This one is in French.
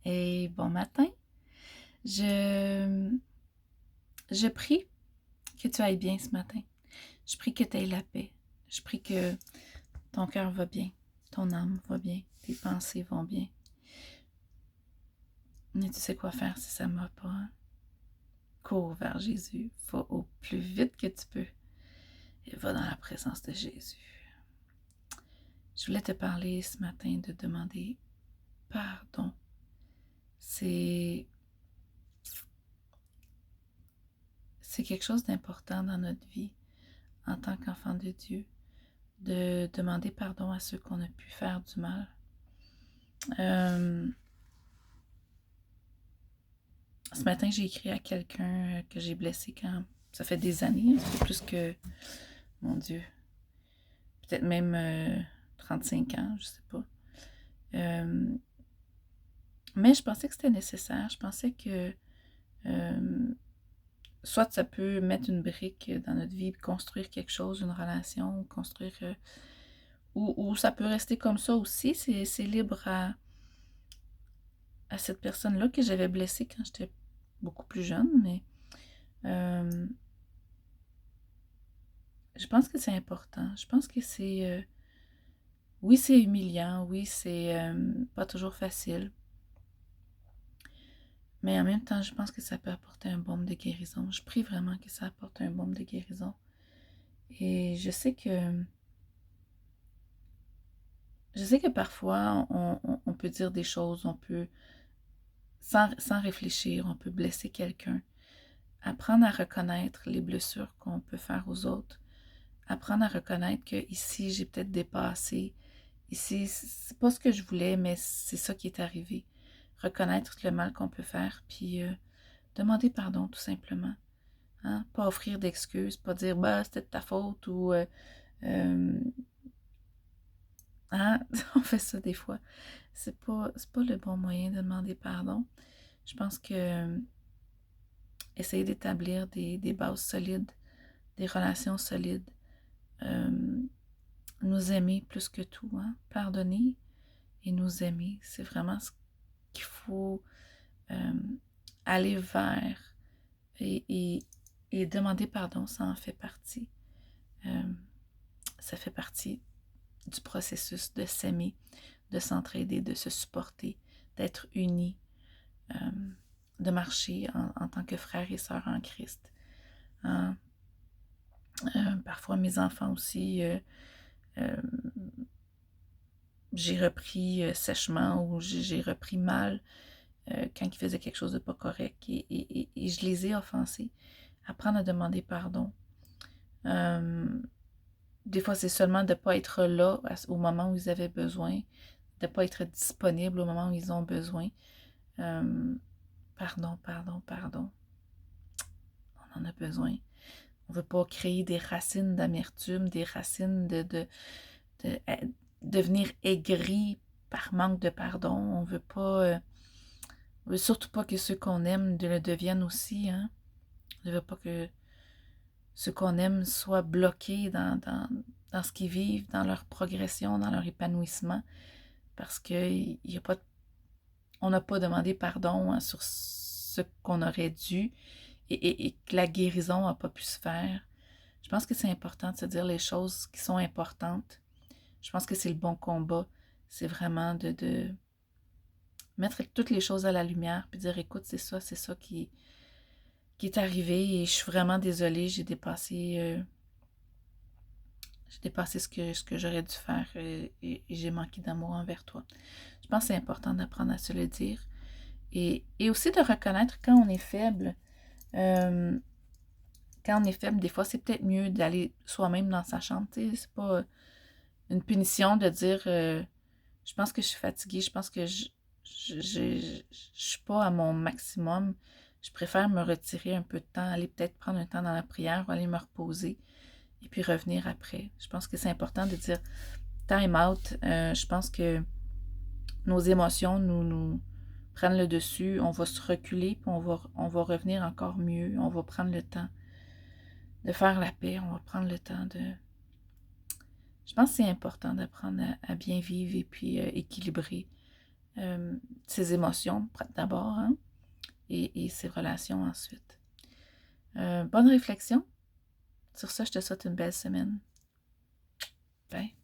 Et bon matin, je, je prie que tu ailles bien ce matin. Je prie que tu aies la paix. Je prie que ton cœur va bien, ton âme va bien, tes pensées vont bien. Mais tu sais quoi faire si ça ne va pas. Hein? Cours vers Jésus. Va au plus vite que tu peux et va dans la présence de Jésus. Je voulais te parler ce matin de demander pardon. C'est quelque chose d'important dans notre vie en tant qu'enfant de Dieu, de demander pardon à ceux qu'on a pu faire du mal. Ce matin, j'ai écrit à quelqu'un que j'ai blessé quand ça fait des années, ça fait plus que, mon Dieu, peut-être même 35 ans, je sais pas. Mais je pensais que c'était nécessaire. Je pensais que soit ça peut mettre une brique dans notre vie, construire quelque chose, une relation, construire... ou ça peut rester comme ça aussi. C'est libre à cette personne-là que j'avais blessée quand j'étais beaucoup plus jeune, mais je pense que c'est important. Je pense que c'est... oui, c'est humiliant. Oui, c'est pas toujours facile. Mais en même temps, je pense que ça peut apporter un baume de guérison. Je prie vraiment que ça apporte un baume de guérison. Et je sais que parfois, on peut dire des choses, on peut, sans réfléchir, on peut blesser quelqu'un. Apprendre à reconnaître les blessures qu'on peut faire aux autres. Apprendre à reconnaître que ici, j'ai peut-être dépassé. Ici, c'est pas ce que je voulais, mais c'est ça qui est arrivé. Reconnaître le mal qu'on peut faire, puis demander pardon, tout simplement. Hein? Pas offrir d'excuses, pas dire bah c'était de ta faute ou hein? On fait ça des fois. C'est pas le bon moyen de demander pardon. Je pense que essayer d'établir des bases solides, des relations solides, nous aimer plus que tout, hein? Pardonner et nous aimer, c'est vraiment ce qu'il faut euh, aller vers et demander pardon, ça en fait partie. Ça fait partie du processus de s'aimer, de s'entraider, de se supporter, d'être unis, euh, de marcher en tant que frères et sœurs en Christ. Hein? Parfois, mes enfants aussi, euh, j'ai repris sèchement ou j'ai repris mal quand ils faisaient quelque chose de pas correct et je les ai offensés. Apprendre à demander pardon. Des fois, c'est seulement de ne pas être là au moment où ils avaient besoin, de ne pas être disponible au moment où ils ont besoin. Pardon, pardon, pardon. On en a besoin. On ne veut pas créer des racines d'amertume, des racines de devenir aigri par manque de pardon. On veut pas... on veut surtout pas que ceux qu'on aime le deviennent aussi. Hein? On ne veut pas que ceux qu'on aime soient bloqués dans ce qu'ils vivent, dans leur progression, dans leur épanouissement, parce que on n'a pas demandé pardon hein, sur ce qu'on aurait dû et que la guérison n'a pas pu se faire. Je pense que c'est important de se dire les choses qui sont importantes. Je pense que c'est le bon combat. C'est vraiment de mettre toutes les choses à la lumière puis dire écoute, c'est ça qui est arrivé et je suis vraiment désolée, j'ai dépassé ce que j'aurais dû faire et j'ai manqué d'amour envers toi. Je pense que c'est important d'apprendre à se le dire et aussi de reconnaître quand on est faible. Euh, Quand on est faible, des fois, c'est peut-être mieux d'aller soi-même dans sa chambre. C'est pas une punition de dire je pense que je suis fatiguée, je pense que je suis pas à mon maximum. Je préfère me retirer un peu de temps, aller peut-être prendre un temps dans la prière ou aller me reposer et puis revenir après. Je pense que c'est important de dire time out. Je pense que nos émotions nous prennent le dessus. On va se reculer, puis on va revenir encore mieux. On va prendre le temps de faire la paix. On va prendre le temps de... Je pense que c'est important d'apprendre à bien vivre et puis équilibrer ses émotions d'abord, hein, et ses relations ensuite. Bonne réflexion. Sur ça, je te souhaite une belle semaine. Bye.